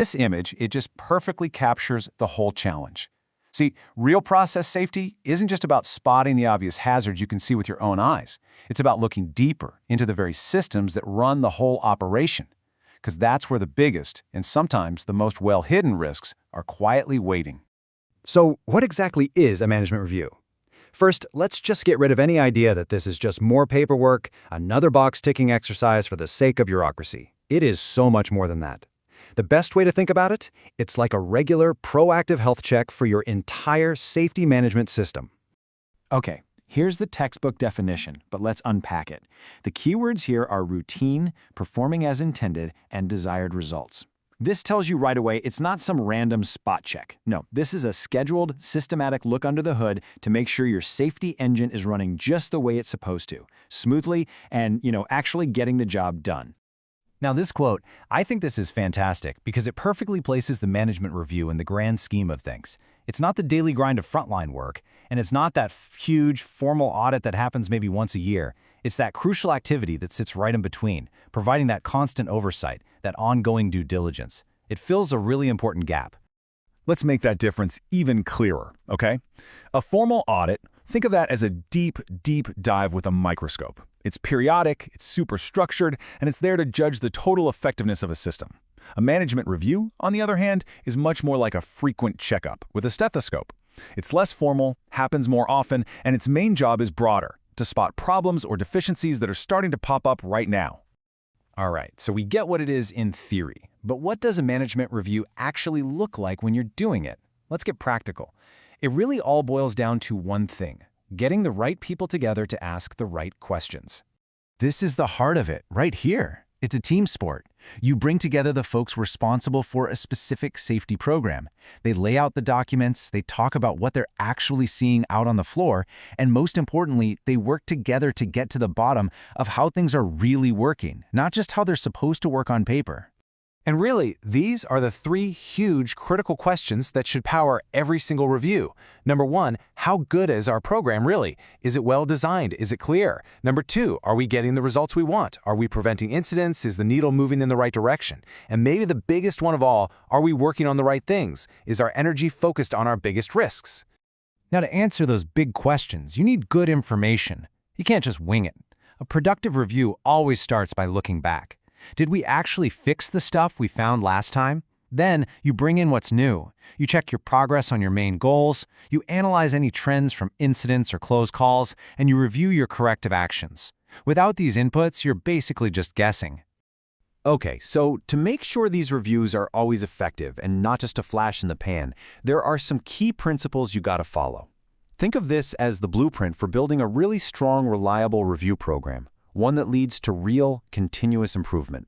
This image, it just perfectly captures the whole challenge. See, real process safety isn't just about spotting the obvious hazards you can see with your own eyes. It's about looking deeper into the very systems that run the whole operation. Because that's where the biggest, and sometimes the most well-hidden risks, are quietly waiting. So, what exactly is a management review? First, let's just get rid of any idea that this is just more paperwork, another box-ticking exercise for the sake of bureaucracy. It is so much more than that. The best way to think about it, it's like a regular, proactive health check for your entire safety management system. Okay, here's the textbook definition, but let's unpack it. The keywords here are routine, performing as intended, and desired results. This tells you right away it's not some random spot check. No, this is a scheduled, systematic look under the hood to make sure your safety engine is running just the way it's supposed to, smoothly and, actually getting the job done. Now this quote, I think this is fantastic because it perfectly places the management review in the grand scheme of things. It's not the daily grind of frontline work, and it's not that huge, formal audit that happens maybe once a year. It's that crucial activity that sits right in between, providing that constant oversight, that ongoing due diligence. It fills a really important gap. Let's make that difference even clearer, okay? A formal audit, think of that as a deep, deep dive with a microscope. It's periodic, it's super structured, and it's there to judge the total effectiveness of a system. A management review, on the other hand, is much more like a frequent checkup with a stethoscope. It's less formal, happens more often, and its main job is broader, to spot problems or deficiencies that are starting to pop up right now. All right, so we get what it is in theory, but what does a management review actually look like when you're doing it? Let's get practical. It really all boils down to one thing: getting the right people together to ask the right questions. This is the heart of it, right here. It's a team sport. You bring together the folks responsible for a specific safety program. They lay out the documents, they talk about what they're actually seeing out on the floor, and most importantly, they work together to get to the bottom of how things are really working, not just how they're supposed to work on paper. And really, these are the three huge critical questions that should power every single review. Number one, how good is our program really? Is it well designed? Is it clear? Number two, are we getting the results we want? Are we preventing incidents? Is the needle moving in the right direction? And maybe the biggest one of all, are we working on the right things? Is our energy focused on our biggest risks? Now, to answer those big questions, you need good information. You can't just wing it. A productive review always starts by looking back. Did we actually fix the stuff we found last time? Then you bring in what's new. You check your progress on your main goals, you analyze any trends from incidents or close calls, and you review your corrective actions. Without these inputs, you're basically just guessing. Okay, so to make sure these reviews are always effective and not just a flash in the pan, there are some key principles you gotta follow. Think of this as the blueprint for building a really strong, reliable review program, one that leads to real, continuous improvement.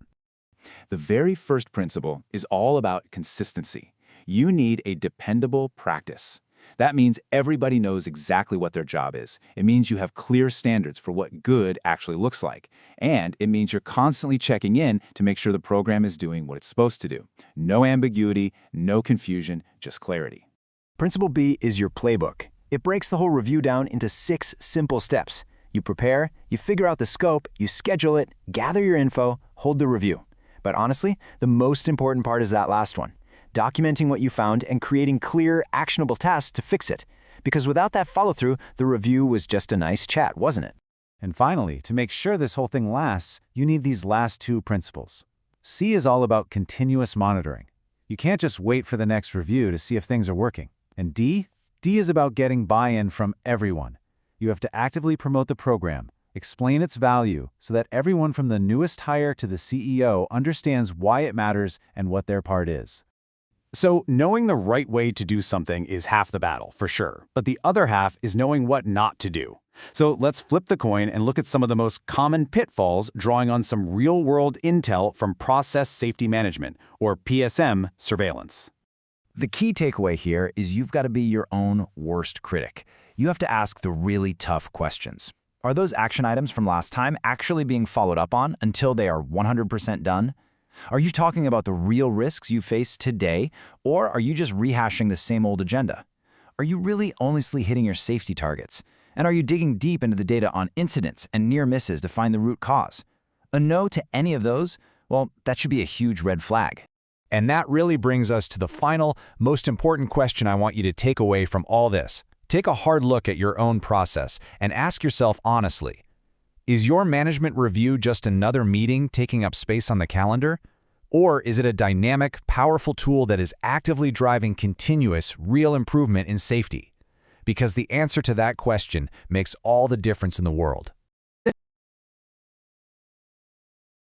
The very first principle is all about consistency. You need a dependable practice. That means everybody knows exactly what their job is. It means you have clear standards for what good actually looks like. And it means you're constantly checking in to make sure the program is doing what it's supposed to do. No ambiguity, no confusion, just clarity. Principle B is your playbook. It breaks the whole review down into 6 simple steps. You prepare, you figure out the scope, you schedule it, gather your info, hold the review. But honestly, the most important part is that last one, documenting what you found and creating clear, actionable tasks to fix it. Because without that follow-through, the review was just a nice chat, wasn't it? And finally, to make sure this whole thing lasts, you need these last 2 principles. C is all about continuous monitoring. You can't just wait for the next review to see if things are working. And D is about getting buy-in from everyone. You have to actively promote the program, explain its value so that everyone from the newest hire to the CEO understands why it matters and what their part is. So knowing the right way to do something is half the battle, for sure. But the other half is knowing what not to do. So let's flip the coin and look at some of the most common pitfalls, drawing on some real-world intel from Process Safety Management, or PSM, surveillance. The key takeaway here is you've got to be your own worst critic. You have to ask the really tough questions. Are those action items from last time actually being followed up on until they are 100% done? Are you talking about the real risks you face today, or are you just rehashing the same old agenda? Are you really honestly hitting your safety targets? And are you digging deep into the data on incidents and near misses to find the root cause? A no to any of those? Well, that should be a huge red flag. And that really brings us to the final, most important question I want you to take away from all this. Take a hard look at your own process and ask yourself honestly, is your management review just another meeting taking up space on the calendar? Or is it a dynamic, powerful tool that is actively driving continuous, real improvement in safety? Because the answer to that question makes all the difference in the world.